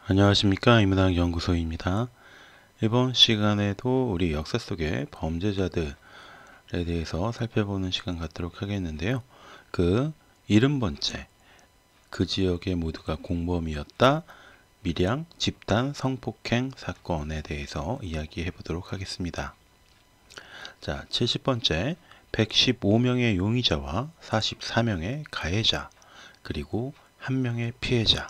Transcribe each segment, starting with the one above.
안녕하십니까, 이문학 연구소입니다. 이번 시간에도 우리 역사 속의 범죄자들에 대해서 살펴보는 시간 갖도록 하겠는데요. 그 70번째, 그 지역의 모두가 공범이었다, 밀양 집단 성폭행 사건에 대해서 이야기해 보도록 하겠습니다. 자, 70번째, 115명의 용의자와 44명의 가해자, 그리고 1명의 피해자.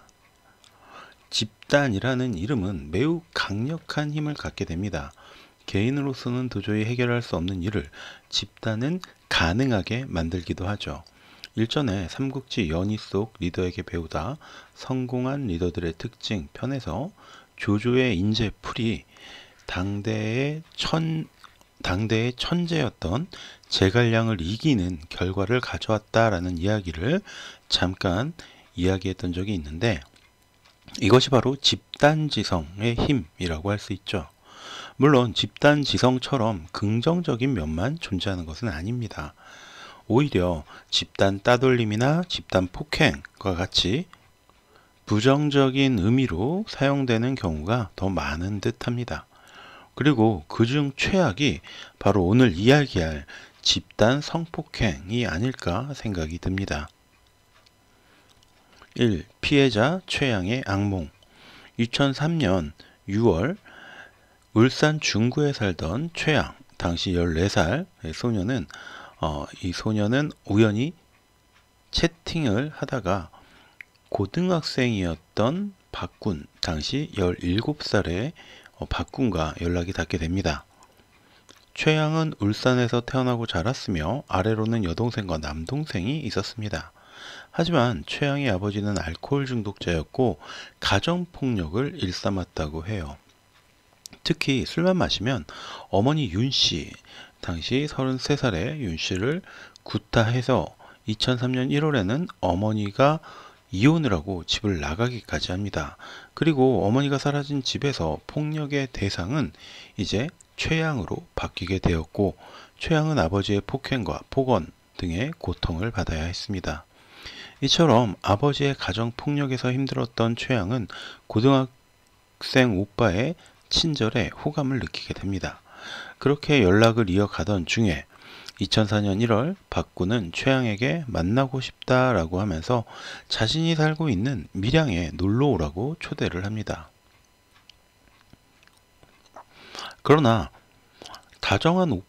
집단이라는 이름은 매우 강력한 힘을 갖게 됩니다. 개인으로서는 도저히 해결할 수 없는 일을 집단은 가능하게 만들기도 하죠. 일전에 삼국지 연희 속 리더에게 배우다 성공한 리더들의 특징 편에서 조조의 인재풀이 당대의 천재였던 제갈량을 이기는 결과를 가져왔다라는 이야기를 잠깐 이야기했던 적이 있는데, 이것이 바로 집단지성의 힘이라고 할 수 있죠. 물론 집단지성처럼 긍정적인 면만 존재하는 것은 아닙니다. 오히려 집단 따돌림이나 집단 폭행과 같이 부정적인 의미로 사용되는 경우가 더 많은 듯합니다. 그리고 그중 최악이 바로 오늘 이야기할 집단 성폭행이 아닐까 생각이 듭니다. 1. 피해자 최양의 악몽. 2003년 6월 울산 중구에 살던 최양, 당시 14살 소녀는 이 소녀는 우연히 채팅을 하다가 고등학생이었던 박군, 당시 17살의 박군과 연락이 닿게 됩니다. 최양은 울산에서 태어나고 자랐으며 아래로는 여동생과 남동생이 있었습니다. 하지만 최양의 아버지는 알코올 중독자였고 가정폭력을 일삼았다고 해요. 특히 술만 마시면 어머니 윤씨, 당시 33살의 윤씨를 구타해서 2003년 1월에는 어머니가 이혼을 하고 집을 나가기까지 합니다. 그리고 어머니가 사라진 집에서 폭력의 대상은 이제 최양으로 바뀌게 되었고, 최양은 아버지의 폭행과 폭언 등의 고통을 받아야 했습니다. 이처럼 아버지의 가정폭력에서 힘들었던 최양은 고등학생 오빠의 친절에 호감을 느끼게 됩니다. 그렇게 연락을 이어가던 중에 2004년 1월 박군은 최양에게 만나고 싶다라고 하면서 자신이 살고 있는 밀양에 놀러 오라고 초대를 합니다. 그러나 다정한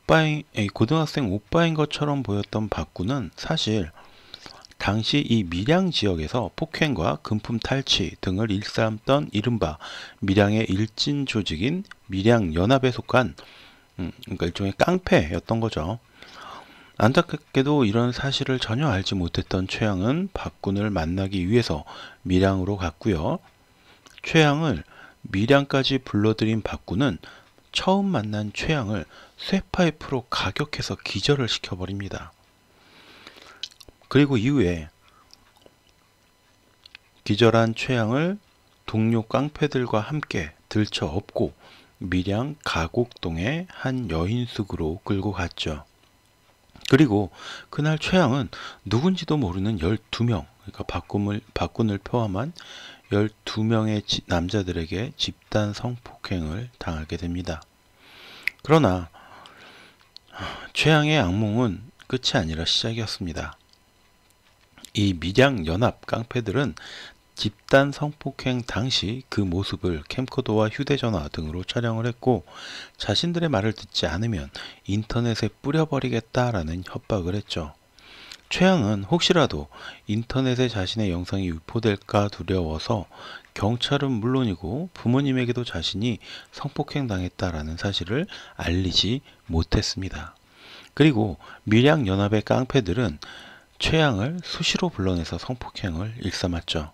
고등학생 오빠인 것처럼 보였던 박군은 사실 당시 이 밀양 지역에서 폭행과 금품 탈취 등을 일삼던 이른바 밀양의 일진 조직인 밀양연합에 속한 그러니까 일종의 깡패였던 거죠. 안타깝게도 이런 사실을 전혀 알지 못했던 최양은 박군을 만나기 위해서 밀양으로 갔고요. 최양을 밀양까지 불러들인 박군은 처음 만난 최양을 쇠파이프로 가격해서 기절을 시켜버립니다. 그리고 이후에 기절한 최양을 동료 깡패들과 함께 들쳐 업고 밀양 가곡동의 한 여인숙으로 끌고 갔죠. 그리고 그날 최양은 누군지도 모르는 12명, 그러니까 박군을 포함한 12명의 남자들에게 집단 성폭행을 당하게 됩니다. 그러나 최양의 악몽은 끝이 아니라 시작이었습니다. 이 밀양연합 깡패들은 집단 성폭행 당시 그 모습을 캠코더와 휴대전화 등으로 촬영을 했고, 자신들의 말을 듣지 않으면 인터넷에 뿌려버리겠다라는 협박을 했죠. 최양은 혹시라도 인터넷에 자신의 영상이 유포될까 두려워서 경찰은 물론이고 부모님에게도 자신이 성폭행 당했다라는 사실을 알리지 못했습니다. 그리고 밀양연합의 깡패들은 최양을 수시로 불러내서 성폭행을 일삼았죠.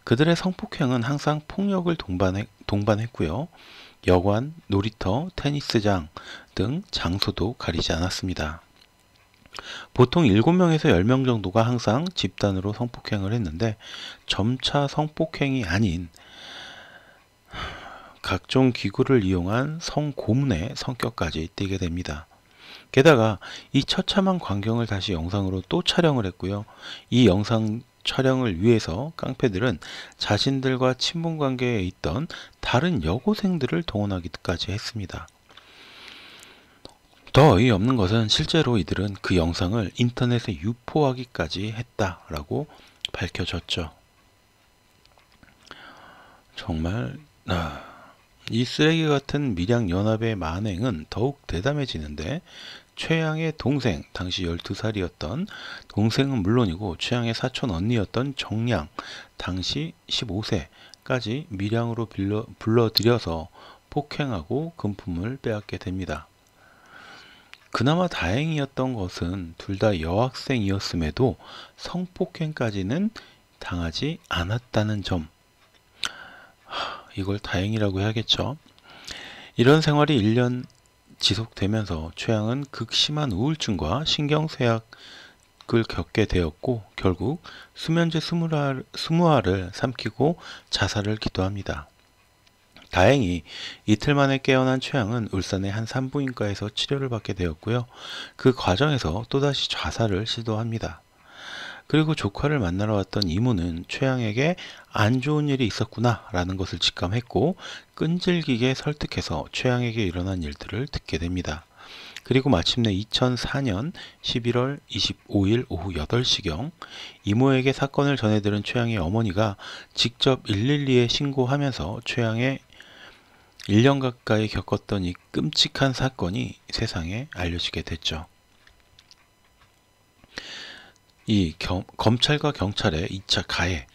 그들의 성폭행은 항상 폭력을 동반했고요. 여관, 놀이터, 테니스장 등 장소도 가리지 않았습니다. 보통 7명에서 10명 정도가 항상 집단으로 성폭행을 했는데, 점차 성폭행이 아닌 각종 기구를 이용한 성고문의 성격까지 띠게 됩니다. 게다가 이 처참한 광경을 다시 영상으로 또 촬영을 했고요. 이 영상 촬영을 위해서 깡패들은 자신들과 친분관계에 있던 다른 여고생들을 동원하기까지 했습니다. 더 어이없는 것은 실제로 이들은 그 영상을 인터넷에 유포하기까지 했다라고 밝혀졌죠. 정말 이 쓰레기 같은 밀양연합의 만행은 더욱 대담해지는데, 최양의 동생, 당시 12살이었던 동생은 물론이고 최양의 사촌 언니였던 정양, 당시 15세까지 밀양으로 불러들여서 폭행하고 금품을 빼앗게 됩니다. 그나마 다행이었던 것은 둘 다 여학생이었음에도 성폭행까지는 당하지 않았다는 점. 이걸 다행이라고 해야겠죠. 이런 생활이 1년 지속되면서 최양은 극심한 우울증과 신경쇠약을 겪게 되었고, 결국 수면제 20알을 삼키고 자살을 기도합니다. 다행히 이틀 만에 깨어난 최양은 울산의 한 산부인과에서 치료를 받게 되었고요. 그 과정에서 또다시 자살을 시도합니다. 그리고 조카를 만나러 왔던 이모는 최양에게 안 좋은 일이 있었구나 라는 것을 직감했고, 끈질기게 설득해서 최양에게 일어난 일들을 듣게 됩니다. 그리고 마침내 2004년 11월 25일 오후 8시경 이모에게 사건을 전해들은 최양의 어머니가 직접 112에 신고하면서 최양의 1년 가까이 겪었던 이 끔찍한 사건이 세상에 알려지게 됐죠. 검찰과 경찰의 2차 가해.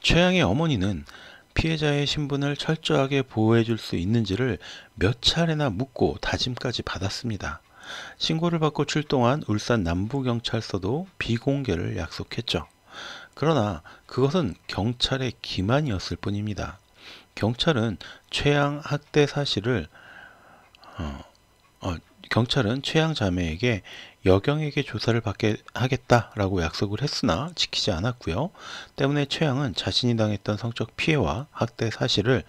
최양의 어머니는 피해자의 신분을 철저하게 보호해줄 수 있는지를 몇 차례나 묻고 다짐까지 받았습니다. 신고를 받고 출동한 울산 남부경찰서도 비공개를 약속했죠. 그러나 그것은 경찰의 기만이었을 뿐입니다. 경찰은 최양 학대 사실을 경찰은 최양 자매에게 여경에게 조사를 받게 하겠다라고 약속을 했으나 지키지 않았고요. 때문에 최양은 자신이 당했던 성적 피해와 학대 사실을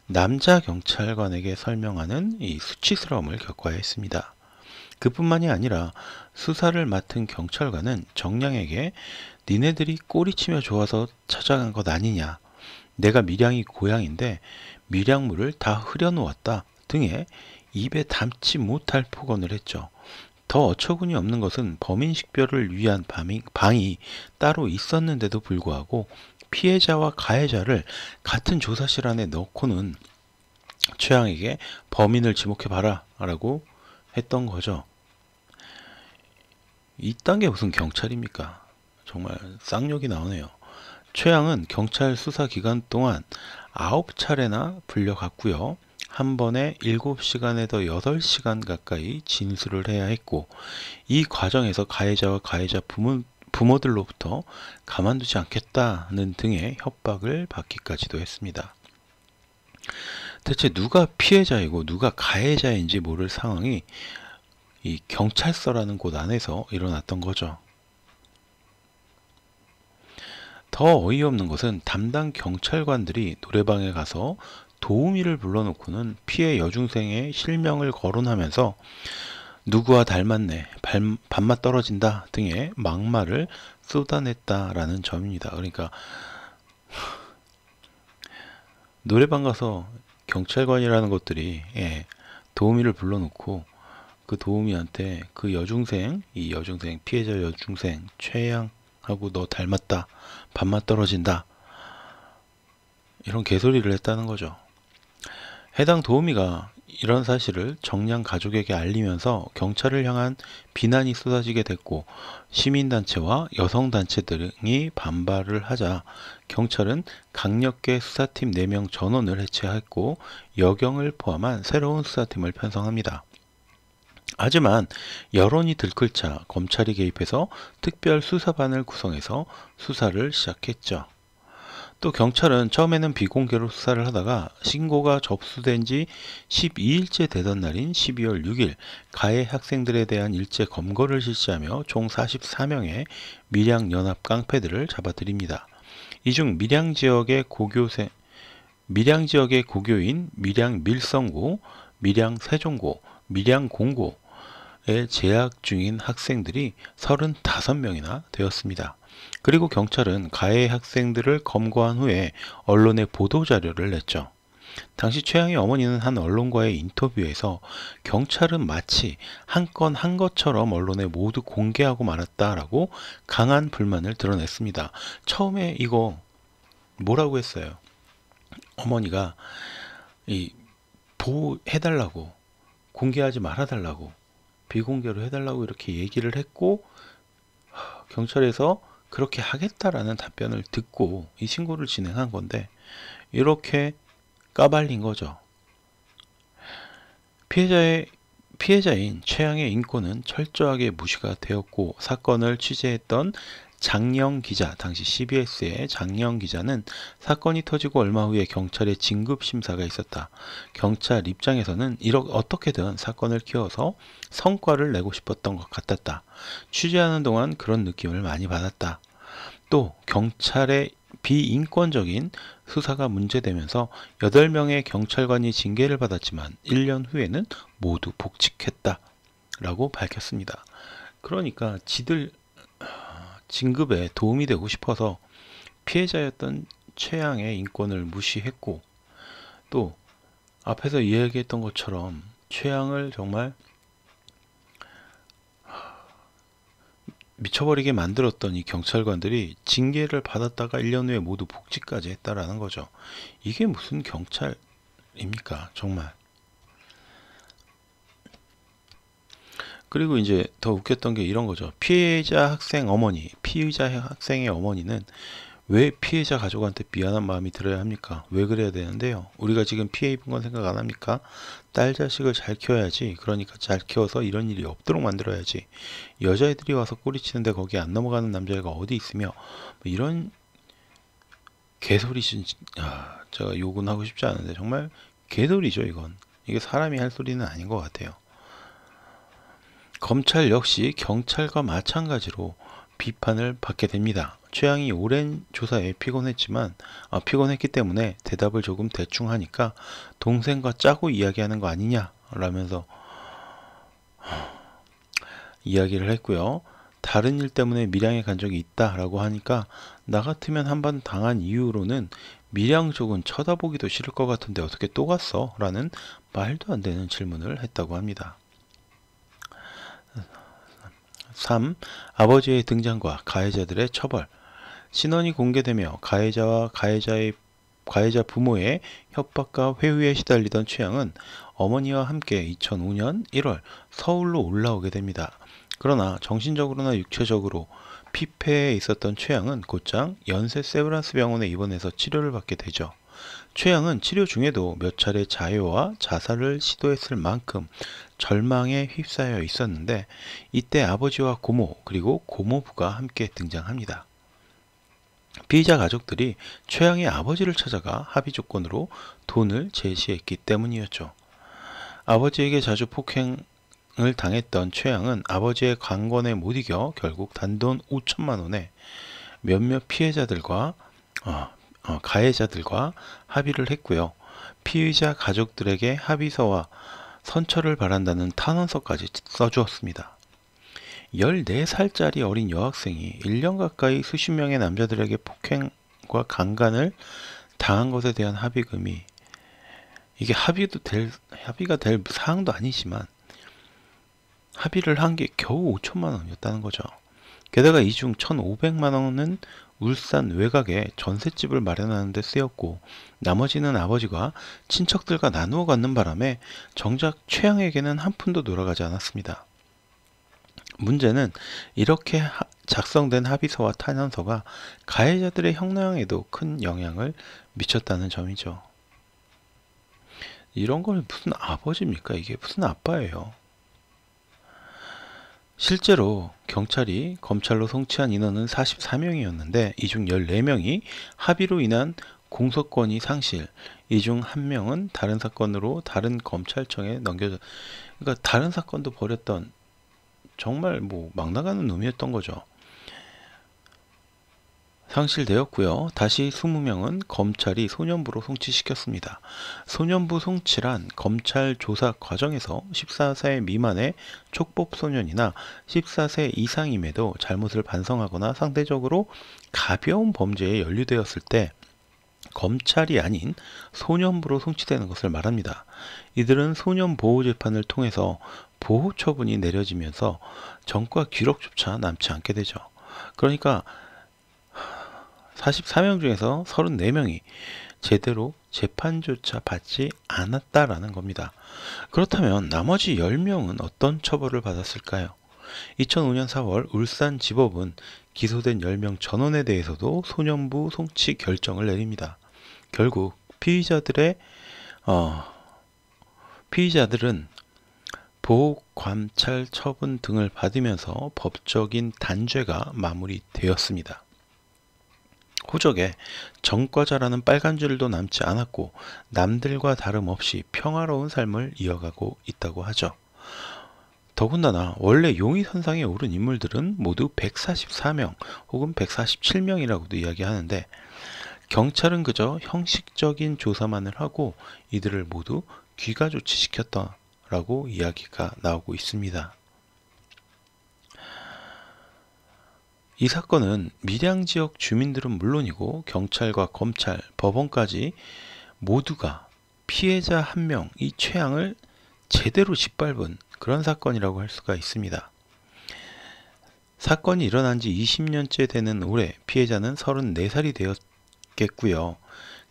남자 경찰관에게 설명하는 이 수치스러움을 겪어야 했습니다. 그뿐만이 아니라 수사를 맡은 경찰관은 정량에게 니네들이 꼬리치며 좋아서 찾아간 것 아니냐, 내가 밀양이 고향인데 밀양물을 다 흐려놓았다 등의 입에 담지 못할 폭언을 했죠. 더 어처구니 없는 것은 범인 식별을 위한 방이 따로 있었는데도 불구하고 피해자와 가해자를 같은 조사실 안에 넣고는 최양에게 범인을 지목해봐라 라고 했던 거죠. 이딴 게 무슨 경찰입니까? 정말 쌍욕이 나오네요. 최양은 경찰 수사 기간 동안 9차례나 불려갔고요. 한 번에 7시간에서 8시간 가까이 진술을 해야 했고, 이 과정에서 가해자와 가해자 부모들로부터 가만두지 않겠다는 등의 협박을 받기까지도 했습니다. 대체 누가 피해자이고 누가 가해자인지 모를 상황이 이 경찰서라는 곳 안에서 일어났던 거죠. 더 어이없는 것은 담당 경찰관들이 노래방에 가서 도우미를 불러놓고는 피해 여중생의 실명을 거론하면서 누구와 닮았네, 밥맛 떨어진다 등의 막말을 쏟아냈다라는 점입니다. 그러니까 노래방 가서 경찰관이라는 것들이 도우미를 불러놓고 그 도우미한테 그 여중생, 이 여중생, 피해자 여중생 최양하고 너 닮았다, 밥맛 떨어진다, 이런 개소리를 했다는 거죠. 해당 도우미가 이런 사실을 정량 가족에게 알리면서 경찰을 향한 비난이 쏟아지게 됐고, 시민단체와 여성단체 등이 반발을 하자 경찰은 강력계 수사팀 4명 전원을 해체했고 여경을 포함한 새로운 수사팀을 편성합니다. 하지만 여론이 들끓자 검찰이 개입해서 특별 수사반을 구성해서 수사를 시작했죠. 또 경찰은 처음에는 비공개로 수사를 하다가 신고가 접수된 지 12일째 되던 날인 12월 6일 가해 학생들에 대한 일제 검거를 실시하며 총 44명의 밀양연합 깡패들을 잡아들입니다. 이 중 밀양 지역의 고교인 밀양 밀성고, 밀양 세종고, 밀양 공고에 재학 중인 학생들이 35명이나 되었습니다. 그리고 경찰은 가해 학생들을 검거한 후에 언론에 보도자료를 냈죠. 당시 최양의 어머니는 한 언론과의 인터뷰에서 경찰은 마치 한 건 한 것처럼 언론에 모두 공개하고 말았다라고 강한 불만을 드러냈습니다. 처음에 이거 뭐라고 했어요? 어머니가 이 보호해달라고, 공개하지 말아달라고, 비공개로 해달라고 이렇게 얘기를 했고, 경찰에서 그렇게 하겠다라는 답변을 듣고 이 신고를 진행한 건데, 이렇게 까발린 거죠. 피해자인 최양의 인권은 철저하게 무시가 되었고, 사건을 취재했던 장영 기자, 당시 CBS의 장영 기자는 사건이 터지고 얼마 후에 경찰의 진급 심사가 있었다. 경찰 입장에서는 어떻게든 사건을 키워서 성과를 내고 싶었던 것 같았다. 취재하는 동안 그런 느낌을 많이 받았다. 또 경찰의 비인권적인 수사가 문제되면서 8명의 경찰관이 징계를 받았지만 1년 후에는 모두 복직했다 라고 밝혔습니다. 그러니까 지들 진급에 도움이 되고 싶어서 피해자였던 최양의 인권을 무시했고, 또 앞에서 이야기했던 것처럼 최양을 정말 미쳐버리게 만들었던 이 경찰관들이 징계를 받았다가 1년 후에 모두 복직까지 했다라는 거죠. 이게 무슨 경찰입니까? 정말. 그리고 이제 더 웃겼던 게 이런 거죠. 피해자 학생의 어머니는 왜 피해자 가족한테 미안한 마음이 들어야 합니까? 왜 그래야 되는데요? 우리가 지금 피해 입은 건 생각 안 합니까? 딸 자식을 잘 키워야지. 그러니까 잘 키워서 이런 일이 없도록 만들어야지. 여자애들이 와서 꼬리치는데 거기 안 넘어가는 남자애가 어디 있으며, 뭐 이런 개소리. 제가 욕은 하고 싶지 않은데 정말 개소리죠 이건. 이게 사람이 할 소리는 아닌 것 같아요. 검찰 역시 경찰과 마찬가지로 비판을 받게 됩니다. 최양이 오랜 조사에 피곤했기 때문에 대답을 조금 대충 하니까 동생과 짜고 이야기하는 거 아니냐 라면서 이야기를 했고요. 다른 일 때문에 밀양에 간 적이 있다라고 하니까 나 같으면 한 번 당한 이유로는 밀양 쪽은 쳐다보기도 싫을 것 같은데 어떻게 또 갔어? 라는 말도 안 되는 질문을 했다고 합니다. 3. 아버지의 등장과 가해자들의 처벌. 신원이 공개되며 가해자 부모의 협박과 회유에 시달리던 최양은 어머니와 함께 2005년 1월 서울로 올라오게 됩니다. 그러나 정신적으로나 육체적으로 피폐해 있었던 최양은 곧장 연세 세브란스 병원에 입원해서 치료를 받게 되죠. 최양은 치료 중에도 몇 차례 자해와 자살을 시도했을 만큼 절망에 휩싸여 있었는데, 이때 아버지와 고모 그리고 고모부가 함께 등장합니다. 피의자 가족들이 최양의 아버지를 찾아가 합의 조건으로 돈을 제시했기 때문이었죠. 아버지에게 자주 폭행을 당했던 최양은 아버지의 강권에 못 이겨 결국 단돈 5천만 원에 몇몇 가해자들과 합의를 했고요. 피의자 가족들에게 합의서와 선처를 바란다는 탄원서까지 써주었습니다. 14살짜리 어린 여학생이 1년 가까이 수십 명의 남자들에게 폭행과 강간을 당한 것에 대한 합의금이, 이게 합의가 될 사항도 아니지만 합의를 한 게 겨우 5천만 원이었다는 거죠. 게다가 이 중 1,500만 원은 울산 외곽에 전셋집을 마련하는 데 쓰였고, 나머지는 아버지가 친척들과 나누어 갖는 바람에 정작 최양에게는 한 푼도 돌아가지 않았습니다. 문제는 이렇게 작성된 합의서와 탄원서가 가해자들의 형량에도 큰 영향을 미쳤다는 점이죠. 이런 걸 무슨 아버지입니까? 이게 무슨 아빠예요? 실제로 경찰이 검찰로 송치한 인원은 44명이었는데 이 중 14명이 합의로 인한 공소권이 상실, 이 중 1명은 다른 사건으로 다른 검찰청에 넘겨져, 그러니까 다른 사건도 벌였던 정말 막 나가는 놈이었던 거죠. 상실되었고요. 다시 20명은 검찰이 소년부로 송치시켰습니다. 소년부 송치란 검찰 조사 과정에서 14세 미만의 촉법 소년이나 14세 이상임에도 잘못을 반성하거나 상대적으로 가벼운 범죄에 연루되었을 때 검찰이 아닌 소년부로 송치되는 것을 말합니다. 이들은 소년보호재판을 통해서 보호 처분이 내려지면서 전과 기록조차 남지 않게 되죠. 그러니까 44명 중에서 34명이 제대로 재판조차 받지 않았다라는 겁니다. 그렇다면 나머지 10명은 어떤 처벌을 받았을까요? 2005년 4월 울산지법은 기소된 10명 전원에 대해서도 소년부 송치 결정을 내립니다. 결국 피의자들은 보호관찰 처분 등을 받으면서 법적인 단죄가 마무리되었습니다. 호적에 전과자라는 빨간 줄도 남지 않았고 남들과 다름없이 평화로운 삶을 이어가고 있다고 하죠. 더군다나 원래 용의선상에 오른 인물들은 모두 144명 혹은 147명이라고도 이야기하는데 경찰은 그저 형식적인 조사만을 하고 이들을 모두 귀가 조치시켰다라고 이야기가 나오고 있습니다. 이 사건은 밀양 지역 주민들은 물론이고 경찰과 검찰, 법원까지 모두가 피해자 한 명의 최악을 제대로 짓밟은 그런 사건이라고 할 수가 있습니다. 사건이 일어난 지 20년째 되는 올해 피해자는 34살이 되었겠고요.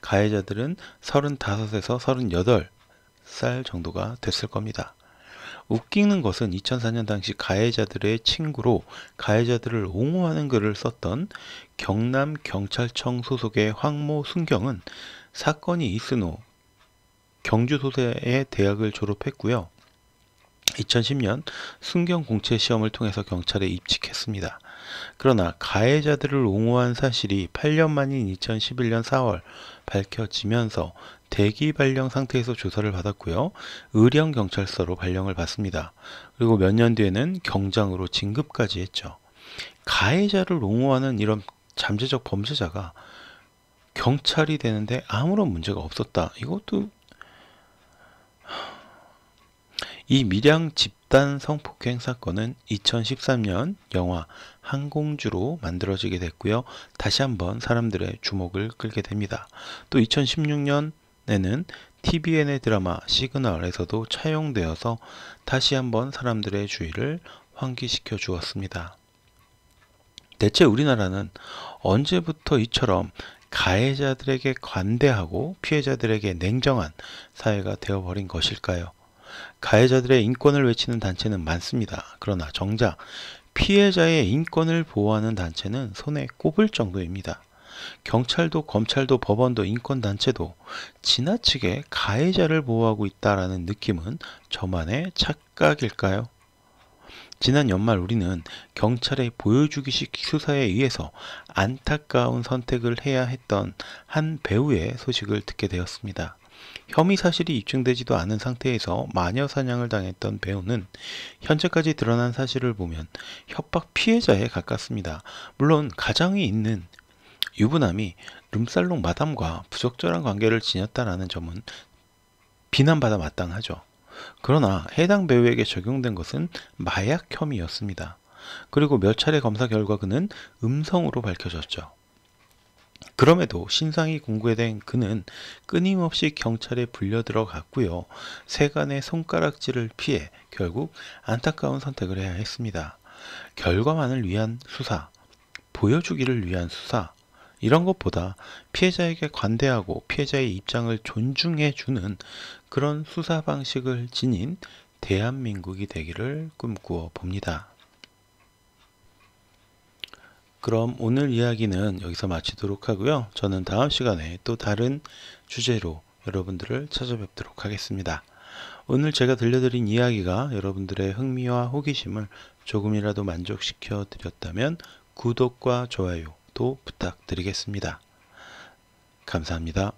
가해자들은 35에서 38살 정도가 됐을 겁니다. 웃기는 것은 2004년 당시 가해자들의 친구로 가해자들을 옹호하는 글을 썼던 경남경찰청 소속의 황모 순경은 사건이 있은 후 경주소재의 대학을 졸업했고요. 2010년 순경 공채 시험을 통해서 경찰에 입직했습니다. 그러나 가해자들을 옹호한 사실이 8년 만인 2011년 4월 밝혀지면서 대기 발령 상태에서 조사를 받았고요. 의령경찰서로 발령을 받습니다. 그리고 몇 년 뒤에는 경장으로 진급까지 했죠. 가해자를 옹호하는 이런 잠재적 범죄자가 경찰이 되는데 아무런 문제가 없었다. 이것도 이 밀양 집단 성폭행 사건은 2013년 영화 항공주로 만들어지게 됐고요. 다시 한번 사람들의 주목을 끌게 됩니다. 또 2016년에는 TVN의 드라마 시그널에서도 차용되어서 다시 한번 사람들의 주의를 환기시켜 주었습니다. 대체 우리나라는 언제부터 이처럼 가해자들에게 관대하고 피해자들에게 냉정한 사회가 되어버린 것일까요? 가해자들의 인권을 외치는 단체는 많습니다. 그러나 정작 피해자의 인권을 보호하는 단체는 손에 꼽을 정도입니다. 경찰도 검찰도 법원도 인권단체도 지나치게 가해자를 보호하고 있다는 느낌은 저만의 착각일까요? 지난 연말 우리는 경찰의 보여주기식 수사에 의해서 안타까운 선택을 해야 했던 한 배우의 소식을 듣게 되었습니다. 혐의 사실이 입증되지도 않은 상태에서 마녀 사냥을 당했던 배우는 현재까지 드러난 사실을 보면 협박 피해자에 가깝습니다. 물론 가정이 있는 유부남이 룸살롱 마담과 부적절한 관계를 지녔다는 점은 비난받아 마땅하죠. 그러나 해당 배우에게 적용된 것은 마약 혐의였습니다. 그리고 몇 차례 검사 결과 그는 음성으로 밝혀졌죠. 그럼에도 신상이 공개된 그는 끊임없이 경찰에 불려 들어갔고요. 세간의 손가락질을 피해 결국 안타까운 선택을 해야 했습니다. 결과만을 위한 수사, 보여주기를 위한 수사, 이런 것보다 피해자에게 관대하고 피해자의 입장을 존중해주는 그런 수사 방식을 지닌 대한민국이 되기를 꿈꾸어 봅니다. 그럼 오늘 이야기는 여기서 마치도록 하고요. 저는 다음 시간에 또 다른 주제로 여러분들을 찾아뵙도록 하겠습니다. 오늘 제가 들려드린 이야기가 여러분들의 흥미와 호기심을 조금이라도 만족시켜 드렸다면 구독과 좋아요도 부탁드리겠습니다. 감사합니다.